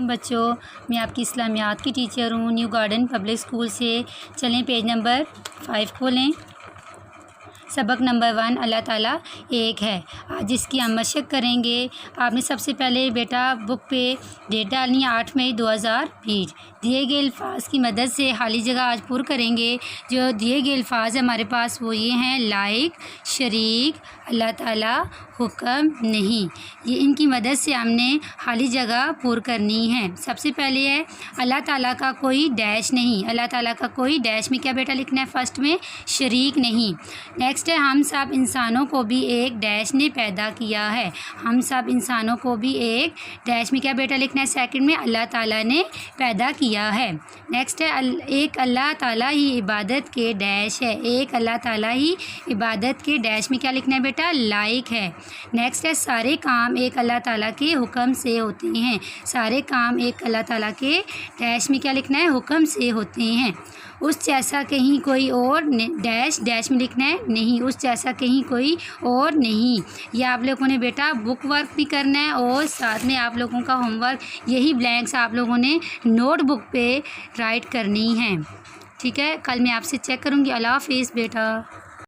علیکم بچوں، میں آپ کی اسلامیات کی ٹیچر ہوں، نیو گارڈن پبلک اسکول سے۔ چلیں پیج نمبر 5 کھولیں۔ سبق نمبر 1 اللہ تعالیٰ ایک ہے۔ آج اس کی ہم مشق کریں گے۔ آپ نے سب سے پہلے بیٹا بک پہ ڈیٹ ڈالنی ہے 8 مئی 2020۔ دیے گئے الفاظ کی مدد سے خالی جگہ آج پر کریں گے۔ جو دیے گئے الفاظ ہمارے پاس وہ یہ ہیں: لائق، شریک، اللہ تعالیٰ، حکم، نہیں۔ یہ ان کی مدد سے ہم نے خالی جگہ پر کرنی ہے۔ سب سے پہلے ہے اللہ تعالیٰ کا کوئی ڈیش نہیں۔ اللہ تعالیٰ کا کوئی ڈیش میں کیا بیٹا لکھنا ہے؟ فرسٹ میں شریک نہیں۔ نیکسٹ ہے ہم سب انسانوں کو بھی ایک ڈیش نے پیدا کیا ہے۔ ہم سب انسانوں کو بھی ایک ڈیش میں کیا بیٹا لکھنا ہے؟ سیکنڈ میں اللہ تعالیٰ نے پیدا کیا ہے۔ نیکسٹ ہے ایک اللہ تعالیٰ ہی عبادت کے ڈیش ہے۔ ایک اللہ تعالیٰ ہی عبادت کے ڈیش میں کیا لکھنا ہے بیٹا؟ لائق ہے۔ نیکسٹ ہے سارے کام ایک اللہ تعالیٰ کے حکم سے ہوتے ہیں۔ سارے کام ایک اللہ تعالیٰ کے ڈیش میں کیا لکھنا ہے؟ حکم سے ہوتے ہیں۔ اس جیسا کہیں کوئی اور ڈیش ڈیش میں لکھنا ہے نہیں۔ اس جیسا کہیں کوئی اور نہیں۔ یہ آپ لوگوں نے بیٹا بک ورک بھی کرنا ہے اور ساتھ میں آپ لوگوں کا ہوم ورک یہی بلینکس آپ لوگوں نے نوٹ بک پہ رائٹ کرنی ہے۔ ٹھیک ہے، کل میں آپ سے چیک کروں گی۔ اللہ حافظ بیٹا۔